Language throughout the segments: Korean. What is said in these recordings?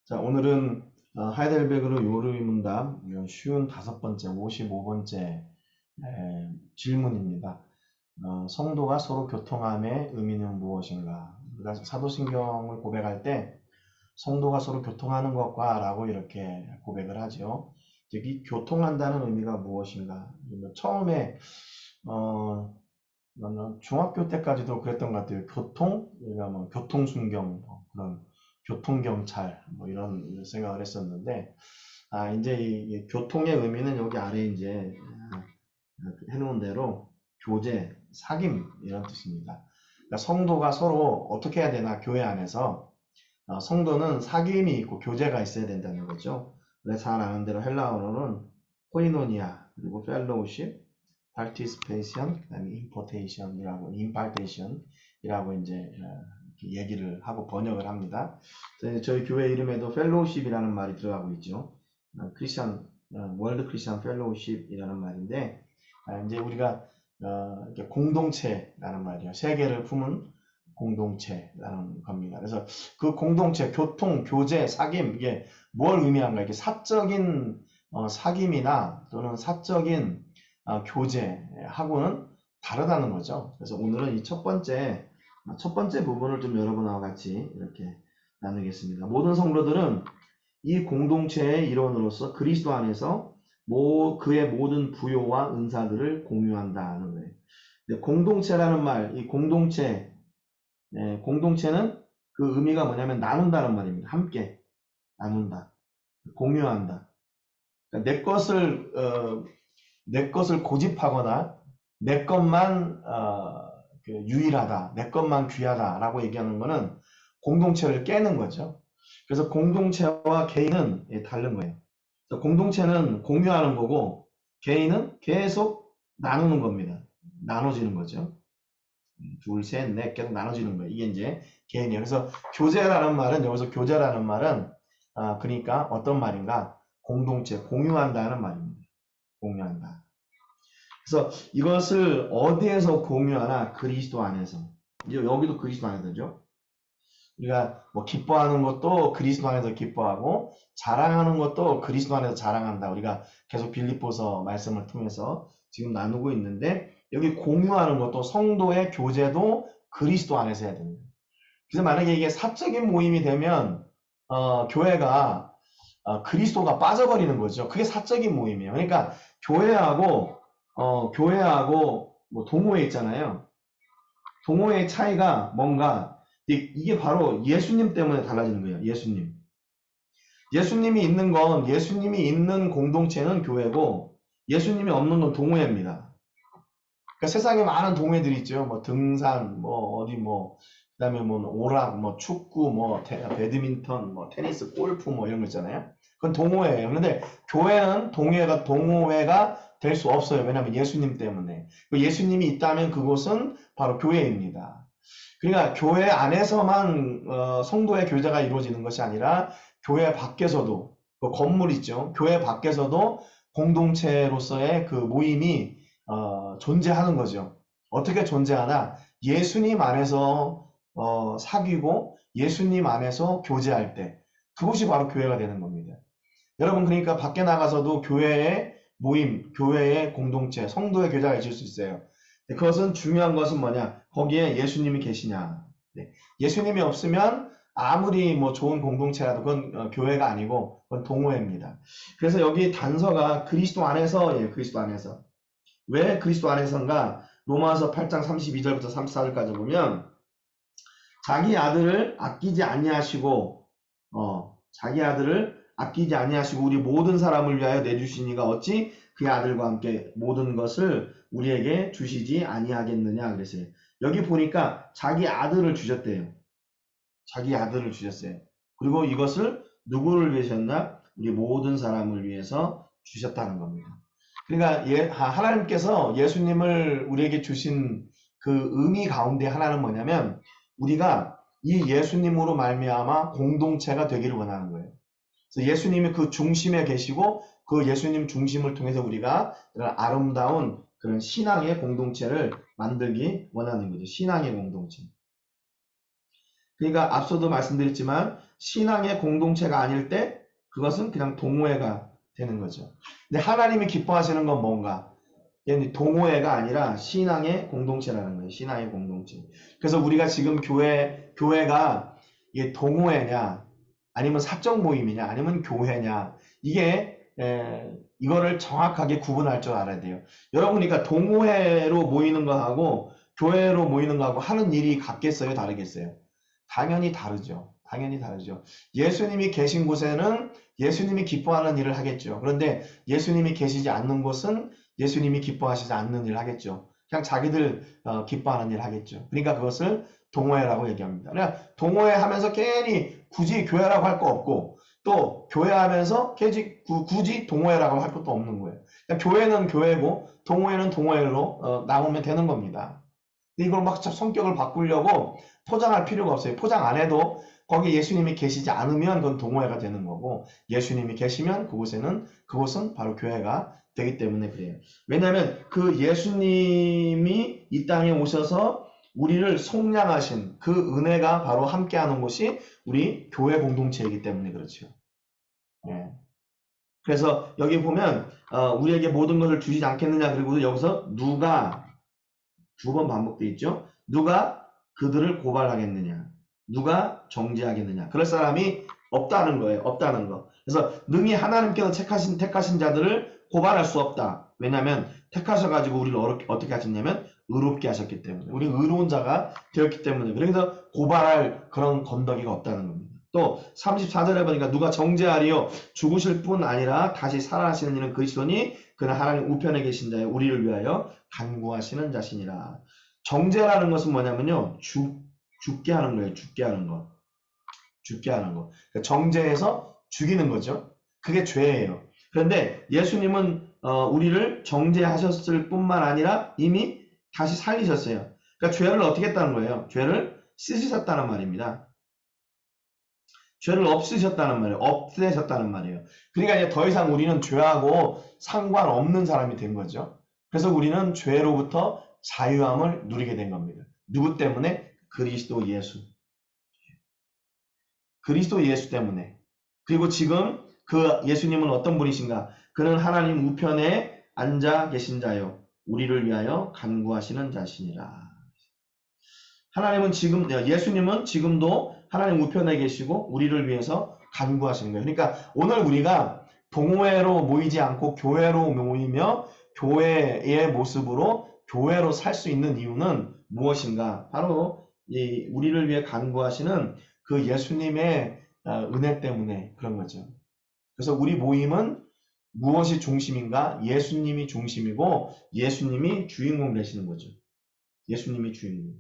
자, 오늘은 하이델베르그 요르위 문답 쉬운 5번째, 55번째 질문입니다. 성도가 서로 교통함의 의미는 무엇인가? 우리가 사도신경을 고백할 때 성도가 서로 교통하는 것과 라고 이렇게 고백을 하죠. 이 교통한다는 의미가 무엇인가? 처음에 중학교 때까지도 그랬던 것 같아요. 그러니까 뭐 교통순경, 그런 교통경찰, 뭐 이런 생각을 했었는데, 이제 이 교통의 의미는 여기 아래 이제 해놓은 대로 교제, 사귐 이런 뜻입니다. 그러니까 성도가 서로 어떻게 해야 되나 교회 안에서 성도는 사귐이 있고 교제가 있어야 된다는 거죠. 우리가 잘 아는 대로 헬라어로는 코이노니아 그리고 펠로우십, participation, 그다음에 importation이라고 impartation이라고 이제 이렇게 얘기를 하고 번역을 합니다. 저희 교회 이름에도 펠로우십이라는 말이 들어가고 있죠. 크리스천 월드 크리스천 펠로우십이라는 말인데 이제 우리가 이렇게 공동체라는 말이에요. 세계를 품은 공동체라는 겁니다. 그래서 그 공동체, 교통, 교제, 사귐 이게 뭘 의미한가? 이게 사적인 사귐이나 또는 사적인 교제하고는 다르다는 거죠. 그래서 오늘은 이 첫 번째 부분을 좀 여러분하고 같이 이렇게 나누겠습니다. 모든 성도들은 이 공동체의 일원으로서 그리스도 안에서 그의 모든 부요와 은사들을 공유한다는 거예요. 공동체라는 말, 이 공동체는 그 의미가 뭐냐면 나눈다는 말입니다. 함께 나눈다, 공유한다. 그러니까 내 것을 고집하거나 내 것만 유일하다, 내 것만 귀하다라고 얘기하는 거는 공동체를 깨는 거죠. 그래서 공동체와 개인은 다른 거예요. 그래서 공동체는 공유하는 거고 개인은 계속 나누는 겁니다. 나눠지는 거죠. 둘, 셋, 넷 계속 나눠지는 거예요. 이게 이제 개인이에요. 그래서 교제라는 말은 여기서 교제라는 말은 그러니까 어떤 말인가? 공동체, 공유한다는 말입니다. 공유한다. 그래서 이것을 어디에서 공유하나? 그리스도 안에서. 이제 여기도 그리스도 안에서죠. 우리가 뭐 기뻐하는 것도 그리스도 안에서 기뻐하고 자랑하는 것도 그리스도 안에서 자랑한다. 우리가 계속 빌립보서 말씀을 통해서 지금 나누고 있는데 여기 공유하는 것도 성도의 교제도 그리스도 안에서 해야 됩니다. 그래서 만약에 이게 사적인 모임이 되면 교회가 그리스도가 빠져버리는 거죠. 그게 사적인 모임이에요. 그러니까 교회하고 뭐 동호회 있잖아요. 동호회의 차이가 뭔가 이게 바로 예수님 때문에 달라지는 거예요. 예수님. 예수님이 있는 공동체는 교회고 예수님이 없는 건 동호회입니다. 그러니까 세상에 많은 동호회들이 있죠. 뭐 등산, 뭐 어디 뭐 그다음에 뭐 오락, 뭐 축구, 뭐 배드민턴, 뭐 테니스, 골프 뭐 이런 거 있잖아요. 그건 동호회예요. 그런데 교회는 동호회가 될 수 없어요. 왜냐하면 예수님 때문에. 예수님이 있다면 그곳은 바로 교회입니다. 그러니까 교회 안에서만 성도의 교제가 이루어지는 것이 아니라 교회 밖에서도 그 건물 있죠. 교회 밖에서도 공동체로서의 그 모임이 존재하는 거죠. 어떻게 존재하나? 예수님 안에서 사귀고 예수님 안에서 교제할 때 그것이 바로 교회가 되는 겁니다. 여러분 그러니까 밖에 나가서도 교회의 모임, 교회의 공동체, 성도의 교제가 있을 수 있어요. 그것은 중요한 것은 뭐냐? 거기에 예수님이 계시냐? 네. 예수님이 없으면 아무리 뭐 좋은 공동체라도 그건 교회가 아니고 그건 동호회입니다. 그래서 여기 단서가 그리스도 안에서, 그리스도 안에서. 왜 그리스도 안에서인가? 로마서 8장 32절부터 34절까지 보면 자기 아들을 아끼지 아니하시고 우리 모든 사람을 위하여 내주시니가 어찌 그의 아들과 함께 모든 것을 우리에게 주시지 아니하겠느냐 그랬어요. 여기 보니까 자기 아들을 주셨대요. 자기 아들을 주셨어요. 그리고 이것을 누구를 위하셨나? 우리 모든 사람을 위해서 주셨다는 겁니다. 그러니까 하나님께서 예수님을 우리에게 주신 그 의미 가운데 하나는 뭐냐면 우리가 이 예수님으로 말미암아 공동체가 되기를 원하는 거예요. 그래서 예수님이 그 중심에 계시고 그 예수님 중심을 통해서 우리가 이런 아름다운 그런 신앙의 공동체를 만들기 원하는 거죠. 신앙의 공동체. 그러니까 앞서도 말씀드렸지만 신앙의 공동체가 아닐 때 그것은 그냥 동호회가 되는 거죠. 근데 하나님이 기뻐하시는 건 뭔가? 동호회가 아니라 신앙의 공동체라는 거예요. 신앙의 공동체. 그래서 우리가 지금 교회가 이게 동호회냐, 아니면 사적 모임이냐, 아니면 교회냐, 이거를 정확하게 구분할 줄 알아야 돼요. 여러분, 그러니까 동호회로 모이는 거하고 교회로 모이는 거하고 하는 일이 같겠어요? 다르겠어요? 당연히 다르죠. 당연히 다르죠. 예수님이 계신 곳에는 예수님이 기뻐하는 일을 하겠죠. 그런데 예수님이 계시지 않는 곳은 예수님이 기뻐하시지 않는 일을 하겠죠. 그냥 자기들 기뻐하는 일을 하겠죠. 그러니까 그것을 동호회라고 얘기합니다. 그러니까 동호회 하면서 괜히 굳이 교회라고 할 거 없고 또 교회 하면서 굳이 동호회라고 할 것도 없는 거예요. 그러니까 교회는 교회고 동호회는 동호회로 나오면 되는 겁니다. 이걸 막 성격을 바꾸려고 포장할 필요가 없어요. 포장 안 해도 거기 예수님이 계시지 않으면 그건 동호회가 되는 거고 예수님이 계시면 그곳은 바로 교회가 되기 때문에 그래요. 왜냐하면 그 예수님이 이 땅에 오셔서 우리를 속량하신 그 은혜가 바로 함께하는 곳이 우리 교회 공동체이기 때문에 그렇죠. 예. 그래서 여기 보면 우리에게 모든 것을 주시지 않겠느냐 그리고 여기서 누가 두 번 반복되어 있죠. 누가 그들을 고발하겠느냐? 누가 정죄하겠느냐? 그럴 사람이 없다는 거예요. 없다는 거. 그래서 능히 하나님께서 택하신 자들을 고발할 수 없다. 왜냐하면 택하셔가지고 우리를 어떻게 하셨냐면 의롭게 하셨기 때문에 우리 의로운 자가 되었기 때문에 그래서 고발할 그런 건더기가 없다는 겁니다. 또 34절에 보니까 누가 정죄하리요 죽으실 뿐 아니라 다시 살아나시는 이는 그리스도니 그는 하나님 우편에 계신 자여 우리를 위하여 간구하시는 자신이라. 정죄라는 것은 뭐냐면요 죽게 하는 거예요. 죽게 하는 거. 죽게 하는 거. 그러니까 정죄해서 죽이는 거죠. 그게 죄예요. 그런데 예수님은 우리를 정죄하셨을 뿐만 아니라 이미 다시 살리셨어요. 그러니까 죄를 어떻게 했다는 거예요? 죄를 씻으셨다는 말입니다. 죄를 없으셨다는 말이에요. 없애셨다는 말이에요. 그러니까 이제 더 이상 우리는 죄하고 상관없는 사람이 된 거죠. 그래서 우리는 죄로부터 자유함을 누리게 된 겁니다. 누구 때문에? 그리스도 예수. 그리스도 예수 때문에. 그리고 지금 그 예수님은 어떤 분이신가? 그는 하나님 우편에 앉아 계신 자요. 우리를 위하여 간구하시는 자신이라. 하나님은 예수님은 지금도 하나님 우편에 계시고 우리를 위해서 간구하시는 거예요. 그러니까 오늘 우리가 동호회로 모이지 않고 교회로 모이며 교회의 모습으로 교회로 살 수 있는 이유는 무엇인가? 바로 우리를 위해 간구하시는 그 예수님의 은혜 때문에 그런 거죠. 그래서 우리 모임은 무엇이 중심인가? 예수님이 중심이고 예수님이 주인공 되시는 거죠. 예수님이 주인공.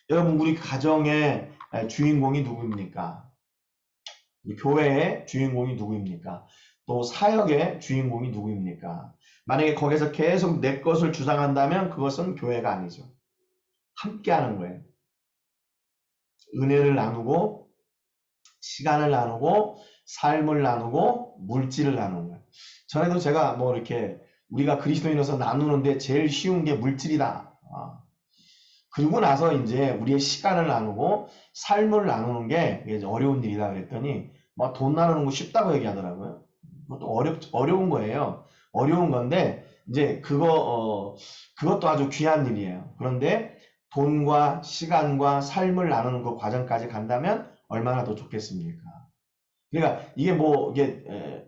여러분 우리 가정의 주인공이 누구입니까? 교회의 주인공이 누구입니까? 또 사역의 주인공이 누구입니까? 만약에 거기서 계속 내 것을 주장한다면 그것은 교회가 아니죠. 함께하는 거예요. 은혜를 나누고 시간을 나누고 삶을 나누고 물질을 나누는 거예요. 전에도 제가 뭐 이렇게 우리가 그리스도인으로서 나누는데 제일 쉬운 게 물질이다. 그리고 나서 이제 우리의 시간을 나누고 삶을 나누는 게 어려운 일이다 그랬더니 막 돈 나누는 거 쉽다고 얘기하더라고요. 그것도 어려운 거예요. 어려운 건데 이제 그것도 아주 귀한 일이에요. 그런데 돈과 시간과 삶을 나누는 그 과정까지 간다면 얼마나 더 좋겠습니까? 그러니까 이게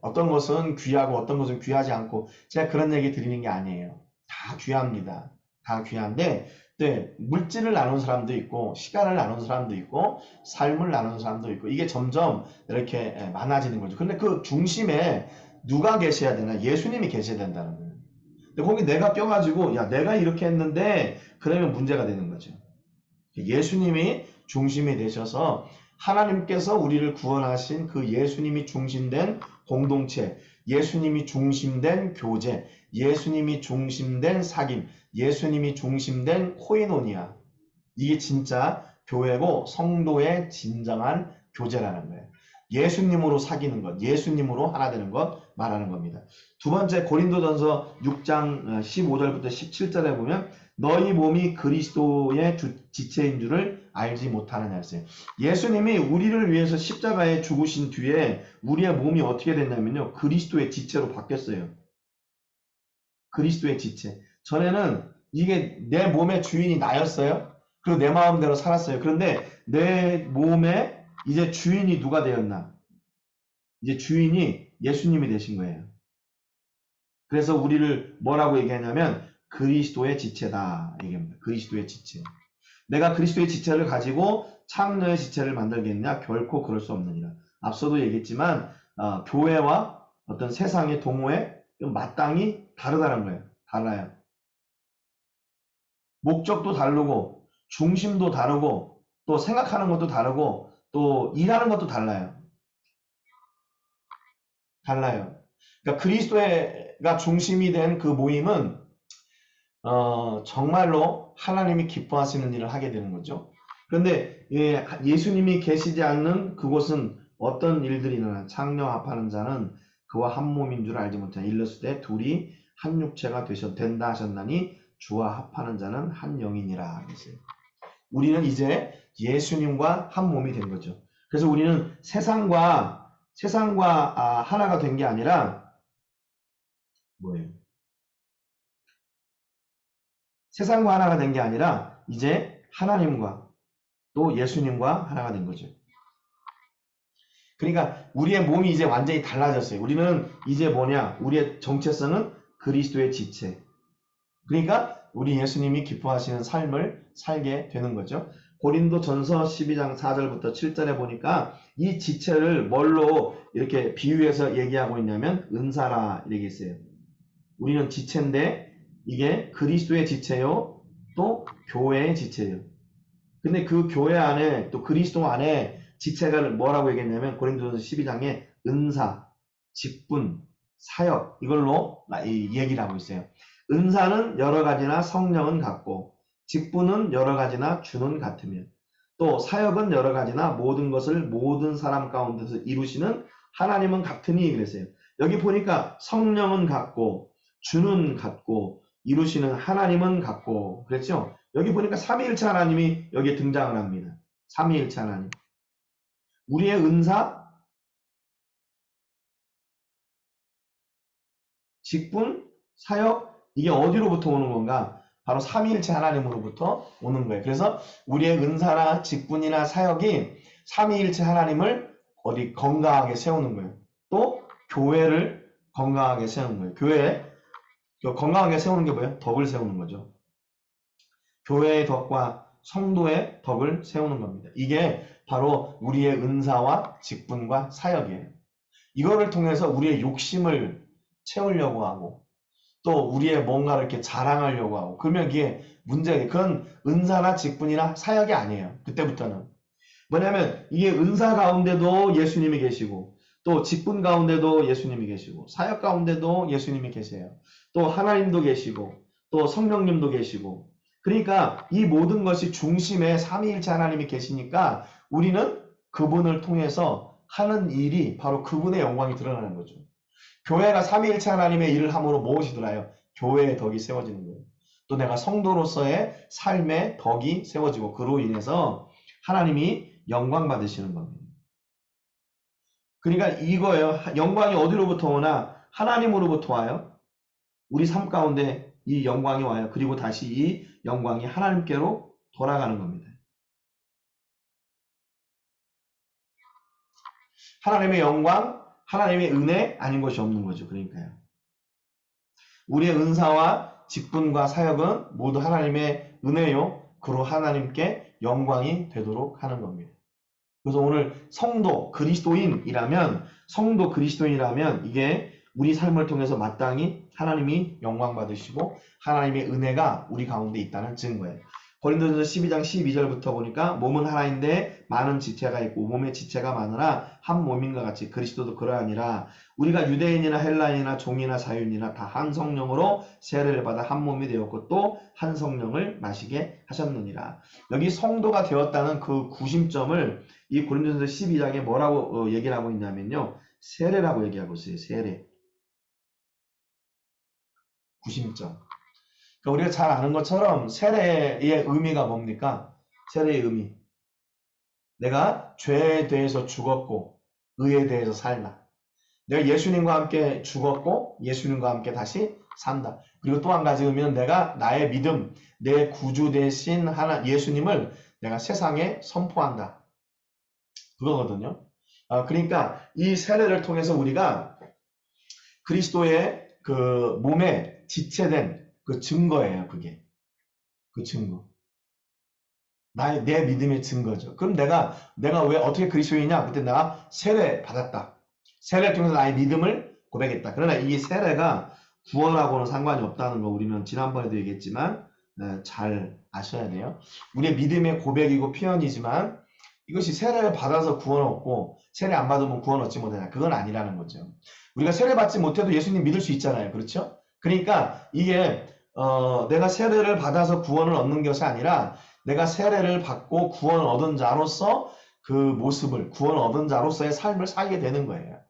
어떤 것은 귀하고 어떤 것은 귀하지 않고 제가 그런 얘기 드리는 게 아니에요. 다 귀합니다. 다 귀한데 네, 물질을 나누는 사람도 있고 시간을 나누는 사람도 있고 삶을 나누는 사람도 있고 이게 점점 이렇게 많아지는 거죠. 근데 그 중심에 누가 계셔야 되나? 예수님이 계셔야 된다는 거예요. 근데 거기 내가 껴가지고 야 내가 이렇게 했는데 그러면 문제가 되는 거죠. 예수님이 중심이 되셔서 하나님께서 우리를 구원하신 그 예수님이 중심된 공동체, 예수님이 중심된 교제, 예수님이 중심된 사귐, 예수님이 중심된 코이노니아. 이게 진짜 교회고 성도의 진정한 교제라는 거예요. 예수님으로 사귀는 것, 예수님으로 하나 되는 것 말하는 겁니다. 두 번째 고린도전서 6장 15절부터 17절에 보면 너희 몸이 그리스도의 지체인 줄을 알지 못하느냐 했어요. 예수님이 우리를 위해서 십자가에 죽으신 뒤에 우리의 몸이 어떻게 됐냐면요. 그리스도의 지체로 바뀌었어요. 그리스도의 지체. 전에는 이게 내 몸의 주인이 나였어요. 그리고 내 마음대로 살았어요. 그런데 내 몸에 이제 주인이 누가 되었나? 이제 주인이 예수님이 되신 거예요. 그래서 우리를 뭐라고 얘기하냐면 그리스도의 지체다 얘기합니다. 그리스도의 지체. 내가 그리스도의 지체를 가지고 창녀의 지체를 만들겠냐? 결코 그럴 수 없느니라. 앞서도 얘기했지만 교회와 어떤 세상의 동호회 마땅히 다르다는 거예요. 달라요. 목적도 다르고 중심도 다르고 또 생각하는 것도 다르고 또 일하는 것도 달라요. 달라요. 그러니까 그리스도가 중심이 된 그 모임은 정말로 하나님이 기뻐하시는 일을 하게 되는 거죠. 그런데 예수님이 계시지 않는 그곳은 어떤 일들이 일어나 창녀합하는 자는 그와 한 몸인 줄 알지 못하냐. 일렀을 둘이 한 육체가 된다 하셨나니 주와 합하는 자는 한 영이니라. 우리는 이제 예수님과 한 몸이 된 거죠. 그래서 우리는 세상과 하나가 된 게 아니라 뭐예요? 세상과 하나가 된 게 아니라 이제 하나님과 또 예수님과 하나가 된 거죠. 그러니까 우리의 몸이 이제 완전히 달라졌어요. 우리는 이제 뭐냐? 우리의 정체성은 그리스도의 지체. 그러니까 우리 예수님이 기뻐하시는 삶을 살게 되는 거죠. 고린도 전서 12장 4절부터 7절에 보니까 이 지체를 뭘로 이렇게 비유해서 얘기하고 있냐면 은사라 이렇게 있어요. 우리는 지체인데 이게 그리스도의 지체요. 또 교회의 지체예요. 근데 그 교회 안에 또 그리스도 안에 지체가 뭐라고 얘기했냐면 고린도전서 12장에 은사, 직분, 사역 이걸로 얘기를 하고 있어요. 은사는 여러 가지나 성령은 같고 직분은 여러 가지나 주는 같으며 또 사역은 여러 가지나 모든 것을 모든 사람 가운데서 이루시는 하나님은 같으니 그랬어요. 여기 보니까 성령은 같고 주는 같고 이루시는 하나님은 같고 그랬죠. 여기 보니까 삼위일체 하나님이 여기에 등장을 합니다. 삼위일체 하나님. 우리의 은사, 직분, 사역 이게 어디로부터 오는 건가? 바로 삼위일체 하나님으로부터 오는 거예요. 그래서 우리의 은사나 직분이나 사역이 삼위일체 하나님을 어디 건강하게 세우는 거예요. 또 교회를 건강하게 세우는 거예요. 교회 건강하게 세우는 게 뭐예요? 덕을 세우는 거죠. 교회의 덕과 성도의 덕을 세우는 겁니다. 이게 바로 우리의 은사와 직분과 사역이에요. 이거를 통해서 우리의 욕심을 채우려고 하고 또 우리의 뭔가를 이렇게 자랑하려고 하고 그러면 이게 문제예요. 그건 은사나 직분이나 사역이 아니에요. 그때부터는. 뭐냐면 이게 은사 가운데도 예수님이 계시고 또 직분 가운데도 예수님이 계시고 사역 가운데도 예수님이 계세요. 또 하나님도 계시고 또 성령님도 계시고 그러니까 이 모든 것이 중심에 삼위일체 하나님이 계시니까 우리는 그분을 통해서 하는 일이 바로 그분의 영광이 드러나는 거죠. 교회가 삼위일체 하나님의 일을 함으로 무엇이 드러나요? 교회의 덕이 세워지는 거예요. 또 내가 성도로서의 삶의 덕이 세워지고 그로 인해서 하나님이 영광 받으시는 겁니다. 그러니까 이거예요. 영광이 어디로부터 오나? 하나님으로부터 와요. 우리 삶 가운데 이 영광이 와요. 그리고 다시 이 영광이 하나님께로 돌아가는 겁니다. 하나님의 영광, 하나님의 은혜 아닌 것이 없는 거죠. 그러니까요. 우리의 은사와 직분과 사역은 모두 하나님의 은혜요. 그로 하나님께 영광이 되도록 하는 겁니다. 그래서 오늘 성도 그리스도인이라면 이게 우리 삶을 통해서 마땅히 하나님이 영광 받으시고 하나님의 은혜가 우리 가운데 있다는 증거예요. 고린도전서 12장 12절부터 보니까 몸은 하나인데 많은 지체가 있고 몸의 지체가 많으나 한 몸인과 같이 그리스도도 그러하니라. 우리가 유대인이나 헬라인이나 종이나 자유인이나 다 한 성령으로 세례를 받아 한 몸이 되었고 또 한 성령을 마시게 하셨느니라. 여기 성도가 되었다는 그 구심점을 이 고린도전서 12장에 뭐라고 얘기를 하고 있냐면요. 세례라고 얘기하고 있어요. 세례. 구심점. 그러니까 우리가 잘 아는 것처럼 세례의 의미가 뭡니까? 세례의 의미. 내가 죄에 대해서 죽었고 의에 대해서 살다. 내가 예수님과 함께 죽었고 예수님과 함께 다시 산다. 그리고 또 한 가지 의미는 내가 나의 믿음, 내 구주 되신 하나 예수님을 내가 세상에 선포한다. 그거거든요. 그러니까 이 세례를 통해서 우리가 그리스도의 그 몸에 지체된 그 증거예요. 그게 그 증거. 내 믿음의 증거죠. 그럼 내가 왜 어떻게 그리스도이냐? 그때 내가 세례 받았다. 세례를 통해서 나의 믿음을 고백했다. 그러나 이 세례가 구원하고는 상관이 없다는 거 우리는 지난번에도 얘기했지만 잘 아셔야 돼요. 우리의 믿음의 고백이고 표현이지만 이것이 세례를 받아서 구원 얻고 세례 안 받으면 구원 얻지 못하냐. 그건 아니라는 거죠. 우리가 세례 받지 못해도 예수님 믿을 수 있잖아요. 그렇죠? 그러니까 이게 내가 세례를 받아서 구원을 얻는 것이 아니라 내가 세례를 받고 구원 얻은 자로서 그 모습을 구원 얻은 자로서의 삶을 살게 되는 거예요.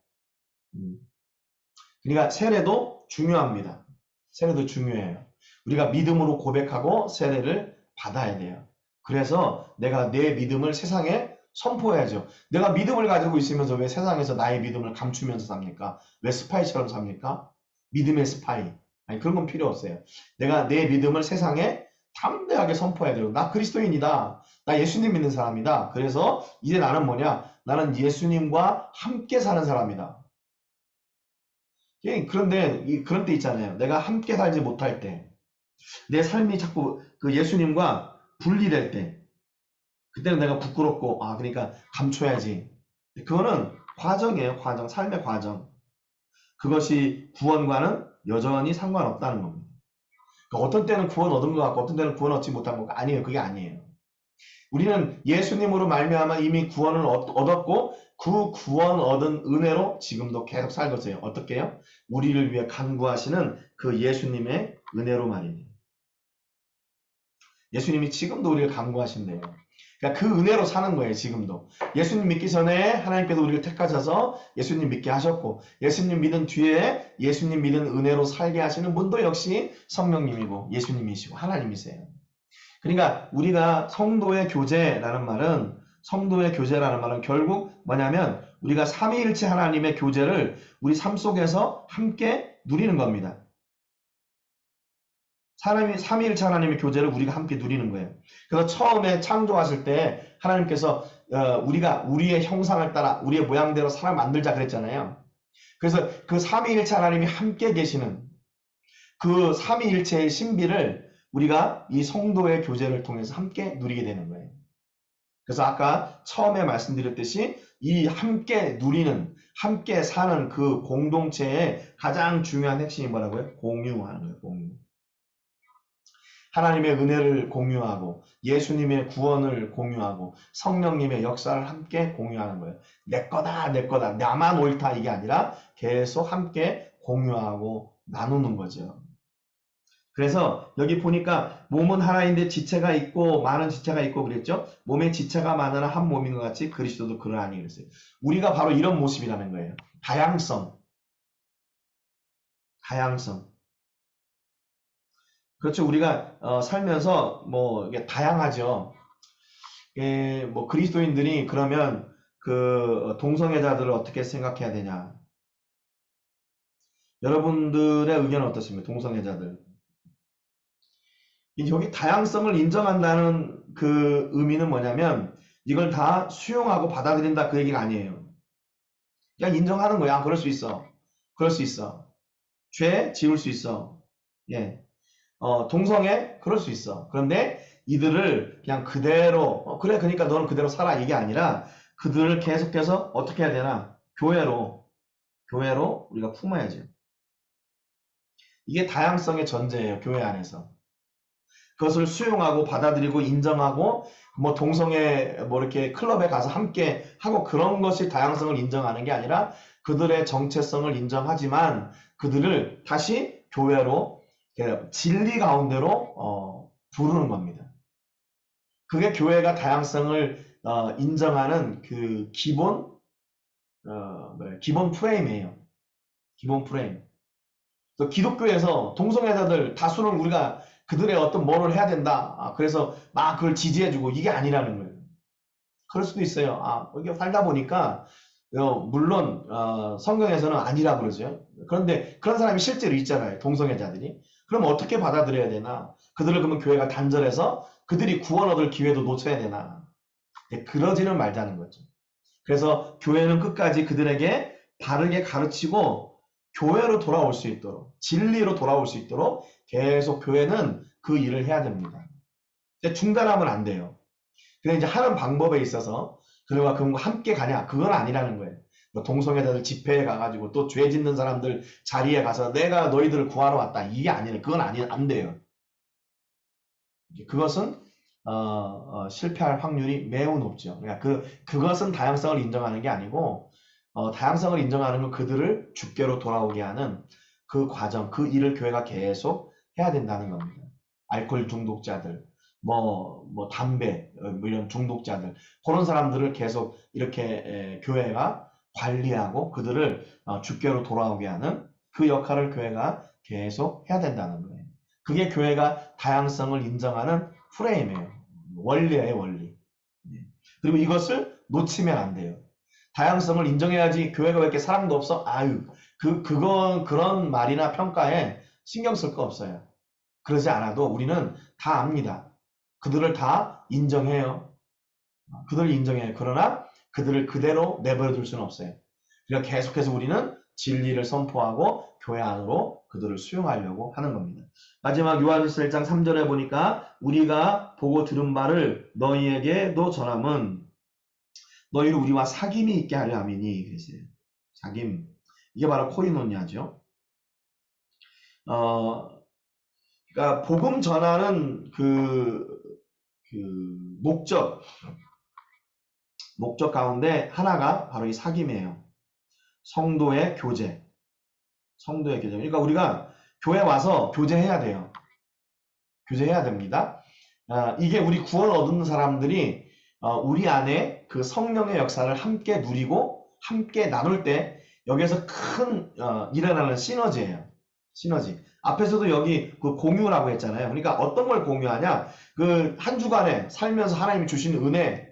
그러니까 세례도 중요합니다. 세례도 중요해요. 우리가 믿음으로 고백하고 세례를 받아야 돼요. 그래서 내가 내 믿음을 세상에 선포해야죠. 내가 믿음을 가지고 있으면서 왜 세상에서 나의 믿음을 감추면서 삽니까? 왜 스파이처럼 삽니까? 믿음의 스파이. 아니 그런 건 필요 없어요. 내가 내 믿음을 세상에 담대하게 선포해야 돼요. 나 그리스도인이다. 나 예수님 믿는 사람이다. 그래서 이제 나는 뭐냐? 나는 예수님과 함께 사는 사람이다. 그런데 그런 때 있잖아요. 내가 함께 살지 못할 때, 내 삶이 자꾸 그 예수님과 분리될 때, 그때는 내가 부끄럽고 그러니까 감춰야지. 그거는 과정이에요. 과정, 삶의 과정. 그것이 구원과는 여전히 상관없다는 겁니다. 그러니까 어떤 때는 구원 얻은 것 같고 어떤 때는 구원 얻지 못한 것 같고 아니에요. 그게 아니에요. 우리는 예수님으로 말미암아 이미 구원을 얻었고 그 구원 얻은 은혜로 지금도 계속 살고 있어요. 어떻게 해요? 우리를 위해 간구하시는 그 예수님의 은혜로 말이에요. 예수님이 지금도 우리를 간구하신대요. 그러니까 그 은혜로 사는 거예요. 지금도. 예수님 믿기 전에 하나님께서 우리를 택하셔서 예수님 믿게 하셨고 예수님 믿은 뒤에 예수님 믿은 은혜로 살게 하시는 분도 역시 성령님이고 예수님이시고 하나님이세요. 그러니까 우리가 성도의 교제라는 말은 결국 뭐냐면 우리가 삼위일체 하나님의 교제를 우리 삶 속에서 함께 누리는 겁니다. 삼위일체 하나님의 교제를 우리가 함께 누리는 거예요. 그래서 처음에 창조하실 때 하나님께서 우리가 우리의 형상을 따라 우리의 모양대로 사람 만들자 그랬잖아요. 그래서 그 삼위일체 하나님이 함께 계시는 그 삼위일체의 신비를 우리가 이 성도의 교제를 통해서 함께 누리게 되는 거예요. 그래서 아까 처음에 말씀드렸듯이 이 함께 누리는, 함께 사는 그 공동체의 가장 중요한 핵심이 뭐라고요? 공유하는 거예요. 공유. 하나님의 은혜를 공유하고 예수님의 구원을 공유하고 성령님의 역사를 함께 공유하는 거예요. 내 거다, 내 거다, 나만 옳다 이게 아니라 계속 함께 공유하고 나누는 거죠. 그래서 여기 보니까 몸은 하나인데 지체가 있고 많은 지체가 있고 그랬죠. 몸에 지체가 많으나 한 몸인 것 같이 그리스도도 그러하니 그랬어요. 우리가 바로 이런 모습이라는 거예요. 다양성. 그렇죠. 우리가 살면서 뭐 이게 다양하죠. 뭐 그리스도인들이 그러면 그 동성애자들을 어떻게 생각해야 되냐? 여러분들의 의견은 어떻습니까? 동성애자들. 여기 다양성을 인정한다는 그 의미는 뭐냐면 이걸 다 수용하고 받아들인다 그 얘기가 아니에요. 그냥 인정하는 거야. 그럴 수 있어. 그럴 수 있어. 죄 지을 수 있어. 예. 동성애 그럴 수 있어. 그런데 이들을 그냥 그대로 그래 그러니까 너는 그대로 살아 이게 아니라 그들을 계속해서 어떻게 해야 되나? 교회로 우리가 품어야죠. 이게 다양성의 전제예요. 교회 안에서. 그것을 수용하고 받아들이고 인정하고 뭐 동성애 뭐 이렇게 클럽에 가서 함께 하고 그런 것이 다양성을 인정하는 게 아니라 그들의 정체성을 인정하지만 그들을 다시 교회로 진리 가운데로 부르는 겁니다. 그게 교회가 다양성을 인정하는 그 기본 프레임이에요. 기본 프레임. 기독교에서 동성애자들 다수는 우리가 그들의 어떤 뭐를 해야 된다. 그래서 막 그걸 지지해주고 이게 아니라는 거예요. 그럴 수도 있어요. 이게 살다 보니까 물론 성경에서는 아니라 그러죠. 그런데 그런 사람이 실제로 있잖아요. 동성애자들이. 그럼 어떻게 받아들여야 되나? 그들을 그러면 교회가 단절해서 그들이 구원 얻을 기회도 놓쳐야 되나? 그러지는 말자는 거죠. 그래서 교회는 끝까지 그들에게 바르게 가르치고 교회로 돌아올 수 있도록, 진리로 돌아올 수 있도록 계속 교회는 그 일을 해야 됩니다. 중단하면 안 돼요. 근데 이제 하는 방법에 있어서 그들과 그분과 함께 가냐? 그건 아니라는 거예요. 뭐 동성애자들 집회에 가가지고 또 죄 짓는 사람들 자리에 가서 내가 너희들을 구하러 왔다. 이게 아니에요. 그건 안 돼요. 그것은 실패할 확률이 매우 높죠. 그러니까 그것은 다양성을 인정하는 게 아니고 다양성을 인정하는 건 그들을 주께로 돌아오게 하는 그 과정, 그 일을 교회가 계속 해야 된다는 겁니다. 알코올 중독자들, 뭐 담배, 뭐 이런 중독자들, 그런 사람들을 계속 이렇게 교회가 관리하고 그들을 주께로 돌아오게 하는 그 역할을 교회가 계속 해야 된다는 거예요. 그게 교회가 다양성을 인정하는 프레임이에요. 원리예요, 원리. 그리고 이것을 놓치면 안 돼요. 다양성을 인정해야지 교회가 왜 이렇게 사람도 없어? 그런 말이나 평가에 신경 쓸 거 없어요. 그러지 않아도 우리는 다 압니다. 그들을 다 인정해요. 그들을 인정해요. 그러나 그들을 그대로 내버려 둘 수는 없어요. 그러니까 계속해서 우리는 진리를 선포하고 교회 안으로 그들을 수용하려고 하는 겁니다. 마지막 요한일서 1장 3절에 보니까 우리가 보고 들은 바를 너희에게도 전함은 너희를 우리와 사귐이 있게 하려 함이니 그랬어요. 사귐. 이게 바로 코이노니아죠. 그러니까 복음 전하는 그 목적 가운데 하나가 바로 이 사귐이에요. 성도의 교제. 성도의 교제. 그러니까 우리가 교회 와서 교제해야 돼요. 교제해야 됩니다. 이게 우리 구원 얻는 사람들이 우리 안에 그 성령의 역사를 함께 누리고 함께 나눌 때 여기에서 큰 일어나는 시너지예요. 시너지. 앞에서도 여기 그 공유라고 했잖아요. 그러니까 어떤 걸 공유하냐? 그 한 주간에 살면서 하나님이 주신 은혜,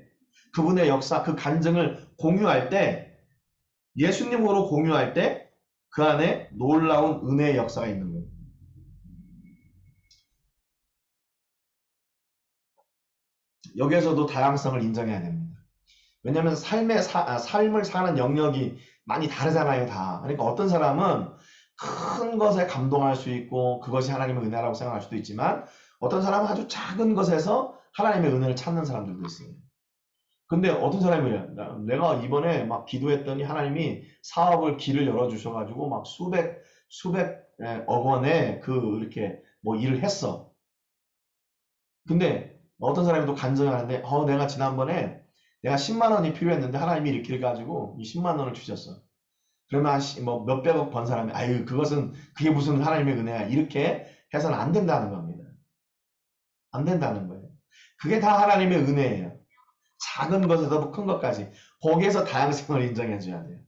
그분의 역사, 그 간증을 공유할 때 예수님으로 공유할 때 그 안에 놀라운 은혜의 역사가 있는 거예요. 여기에서도 다양성을 인정해야 됩니다. 왜냐하면 삶을 사는 영역이 많이 다르잖아요, 다. 그러니까 어떤 사람은 큰 것에 감동할 수 있고 그것이 하나님의 은혜라고 생각할 수도 있지만 어떤 사람은 아주 작은 것에서 하나님의 은혜를 찾는 사람들도 있어요. 근데 어떤 사람이 내가 이번에 막 기도했더니 하나님이 사업을 길을 열어주셔가지고 막 수백억 원의 이렇게 뭐 일을 했어. 근데 어떤 사람이 또 간증하는데 내가 지난번에 내가 10만 원이 필요했는데 하나님이 이렇게 해가지고 이 10만 원을 주셨어. 그러면 뭐 몇백억 번 사람이 그게 무슨 하나님의 은혜야 이렇게 해서는 안 된다는 겁니다. 안 된다는 거예요. 그게 다 하나님의 은혜예요. 작은 것에서부터 큰 것까지 거기에서 다양성을 인정해 줘야 돼요.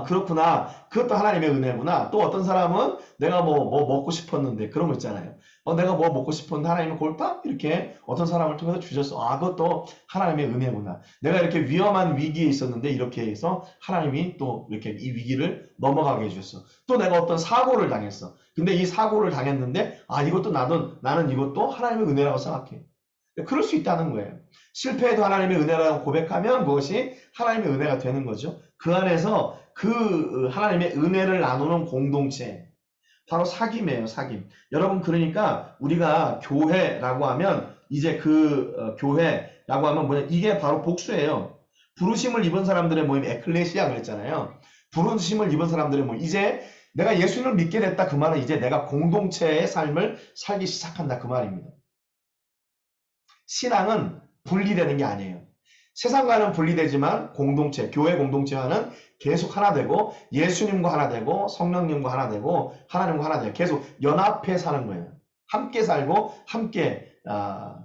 그렇구나. 그것도 하나님의 은혜구나. 또 어떤 사람은 내가 뭐 먹고 싶었는데 그런 거 있잖아요. 내가 뭐 먹고 싶었는데 하나님은 그걸 딱 이렇게 어떤 사람을 통해서 주셨어. 그것도 하나님의 은혜구나. 내가 이렇게 위험한 위기에 있었는데 이렇게 해서 하나님이 또 이렇게 이 위기를 넘어가게 해주셨어. 또 내가 어떤 사고를 당했어. 근데 이 사고를 당했는데 이것도 나는 이것도 하나님의 은혜라고 생각해. 그럴 수 있다는 거예요. 실패해도 하나님의 은혜라고 고백하면 그것이 하나님의 은혜가 되는 거죠. 그 안에서 그 하나님의 은혜를 나누는 공동체, 바로 사귐이에요, 사귐. 여러분, 그러니까 우리가 교회라고 하면 이제 교회라고 하면 뭐냐? 이게 바로 복수예요. 부르심을 입은 사람들의 모임, 에클레시아 그랬잖아요. 부르심을 입은 사람들의 모임. 이제 내가 예수님을 믿게 됐다 그 말은 이제 내가 공동체의 삶을 살기 시작한다 그 말입니다. 신앙은 분리되는 게 아니에요. 세상과는 분리되지만 교회 공동체와는 계속 하나 되고 예수님과 하나 되고 성령님과 하나 되고 하나님과 하나 되고 계속 연합해 사는 거예요. 함께 살고 함께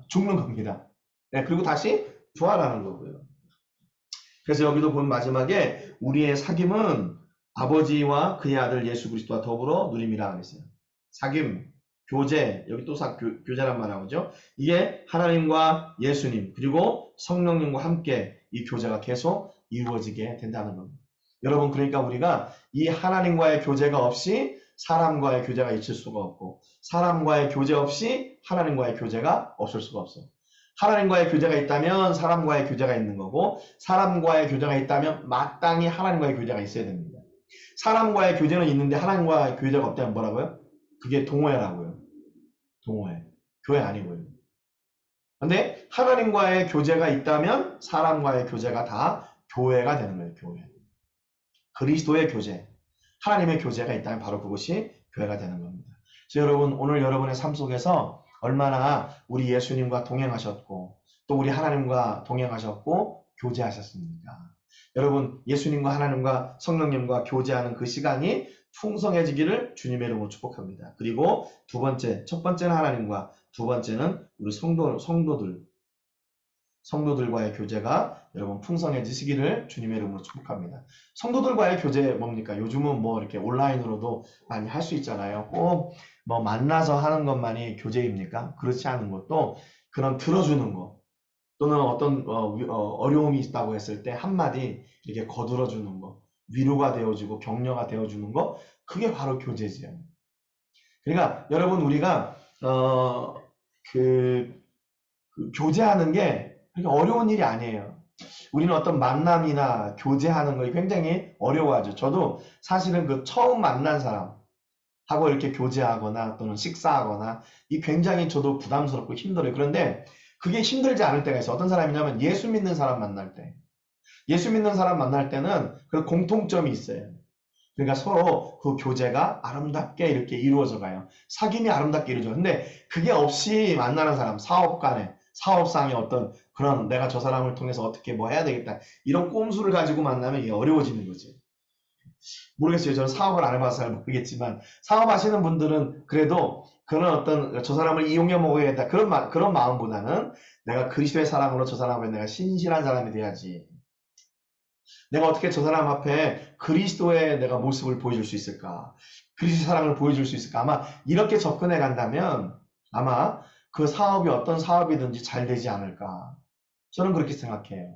죽는 겁니다. 네, 그리고 다시 부활하는 거고요. 그래서 여기도 보면 마지막에 우리의 사귐은 아버지와 그의 아들 예수 그리스도와 더불어 누림이라 그랬어요. 사귐, 교제, 여기 또 교제란 말 나오죠. 이게 하나님과 예수님 그리고 성령님과 함께 이 교제가 계속 이루어지게 된다는 겁니다. 여러분, 그러니까 우리가 이 하나님과의 교제가 없이 사람과의 교제가 있을 수가 없고, 사람과의 교제 없이 하나님과의 교제가 없을 수가 없어요. 하나님과의 교제가 있다면 사람과의 교제가 있는 거고, 사람과의 교제가 있다면 마땅히 하나님과의 교제가 있어야 됩니다. 사람과의 교제는 있는데 하나님과의 교제가 없다면 뭐라고요? 그게 동호회라고요. 동호회. 교회 아니고요. 근데 하나님과의 교제가 있다면 사람과의 교제가 다 교회가 되는 거예요. 교회. 그리스도의 교제, 하나님의 교제가 있다면 바로 그것이 교회가 되는 겁니다. 그래서 여러분, 오늘 여러분의 삶 속에서 얼마나 우리 예수님과 동행하셨고 또 우리 하나님과 동행하셨고 교제하셨습니까? 여러분, 예수님과 하나님과 성령님과 교제하는 그 시간이 풍성해지기를 주님의 이름으로 축복합니다. 그리고 두 번째, 첫 번째는 하나님과, 두 번째는 우리 성도들과의 교제가 여러분 풍성해지시기를 주님의 이름으로 축복합니다. 성도들과의 교제 뭡니까? 요즘은 뭐 이렇게 온라인으로도 많이 할 수 있잖아요. 꼭 뭐 만나서 하는 것만이 교제입니까? 그렇지 않은 것도 그런 들어주는 거, 또는 어떤 어려움이 있다고 했을 때 한마디 이렇게 거들어주는 거, 위로가 되어주고 격려가 되어주는 거, 그게 바로 교제지요. 그러니까 여러분, 우리가 교제하는 게 그렇게 어려운 일이 아니에요. 우리는 어떤 만남이나 교제하는 걸 굉장히 어려워하죠. 저도 사실은 그 처음 만난 사람하고 이렇게 교제하거나 또는 식사하거나 이 굉장히 저도 부담스럽고 힘들어요. 그런데 그게 힘들지 않을 때가 있어요. 어떤 사람이냐면 예수 믿는 사람 만날 때. 예수 믿는 사람 만날 때는 그 공통점이 있어요. 그러니까 서로 그 교제가 아름답게 이렇게 이루어져 가요. 사귐이 아름답게 이루어져. 근데 그게 없이 만나는 사람, 사업 간에, 사업상의 어떤 그런 내가 저 사람을 통해서 어떻게 뭐 해야 되겠다. 이런 꼼수를 가지고 만나면 이게 어려워지는 거지. 모르겠어요. 저는 사업을 안 해봐서 잘 모르겠지만, 사업하시는 분들은 그래도 그런 어떤 저 사람을 이용해 먹어야겠다. 그런 마음보다는 내가 그리스도의 사랑으로 저 사람을 내가 신실한 사람이 돼야지. 내가 어떻게 저 사람 앞에 그리스도의 내가 모습을 보여줄 수 있을까? 그리스도의 사랑을 보여줄 수 있을까? 아마 이렇게 접근해 간다면 아마 그 사업이 어떤 사업이든지 잘 되지 않을까? 저는 그렇게 생각해요.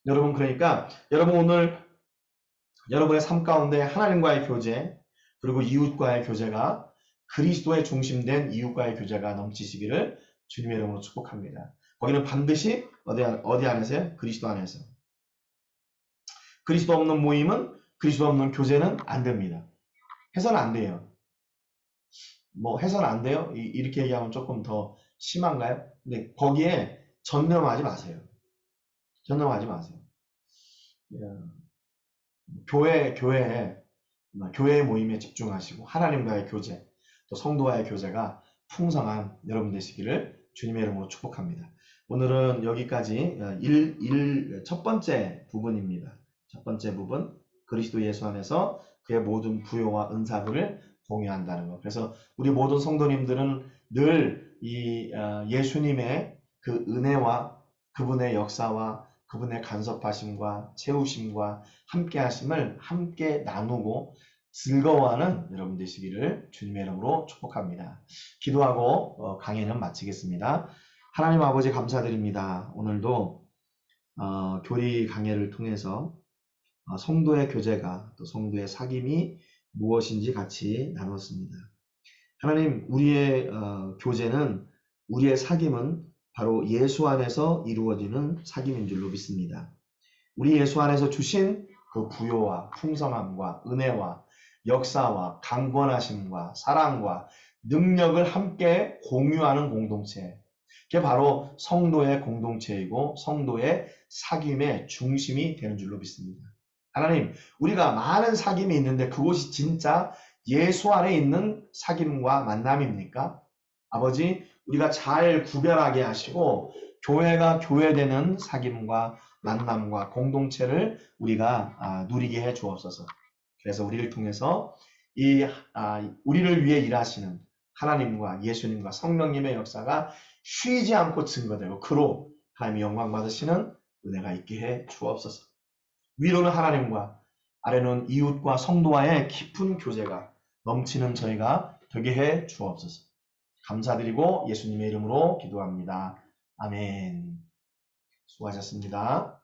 여러분, 그러니까 여러분 오늘 여러분의 삶 가운데 하나님과의 교제, 그리고 이웃과의 교제가 그리스도에 중심된 이웃과의 교제가 넘치시기를 주님의 이름으로 축복합니다. 거기는 반드시 어디 안에서요? 그리스도 안에서. 그리스도 없는 모임은, 그리스도 없는 교제는 안 됩니다. 해서는 안 돼요. 뭐 해서는 안 돼요? 이렇게 얘기하면 조금 더 심한가요? 근데 거기에 전념하지 마세요. 전념하지 마세요. 교회 모임에 집중하시고 하나님과의 교제, 또 성도와의 교제가 풍성한 여러분 되시기를 주님의 이름으로 축복합니다. 오늘은 여기까지 첫 번째 부분입니다. 첫 번째 부분, 그리스도 예수 안에서 그의 모든 부요와 은사들을 공유한다는 것. 그래서 우리 모든 성도님들은 늘 이 예수님의 그 은혜와 그분의 역사와 그분의 간섭하심과 채우심과 함께 하심을 함께 나누고 즐거워하는 여러분 되시기를 주님의 이름으로 축복합니다. 기도하고 강의는 마치겠습니다. 하나님 아버지 감사드립니다. 오늘도 교리 강해를 통해서 성도의 교제가 또 성도의 사귐이 무엇인지 같이 나눴습니다. 하나님, 우리의 교제는, 우리의 사귐은 바로 예수 안에서 이루어지는 사귐인 줄로 믿습니다. 우리 예수 안에서 주신 그 부요와 풍성함과 은혜와 역사와 강권하심과 사랑과 능력을 함께 공유하는 공동체, 그게 바로 성도의 공동체이고 성도의 사귐의 중심이 되는 줄로 믿습니다. 하나님, 우리가 많은 사귐이 있는데 그것이 진짜 예수 안에 있는 사귐과 만남입니까? 아버지, 우리가 잘 구별하게 하시고 교회가 교회되는 사귐과 만남과 공동체를 우리가 누리게 해 주옵소서. 그래서 우리를 통해서 우리를 위해 일하시는 하나님과 예수님과 성령님의 역사가 쉬지 않고 증거되고 그로 하나님이 영광 받으시는 은혜가 있게 해 주옵소서. 위로는 하나님과 아래는 이웃과 성도와의 깊은 교제가 넘치는 저희가 되게 해 주옵소서. 감사드리고 예수님의 이름으로 기도합니다. 아멘. 수고하셨습니다.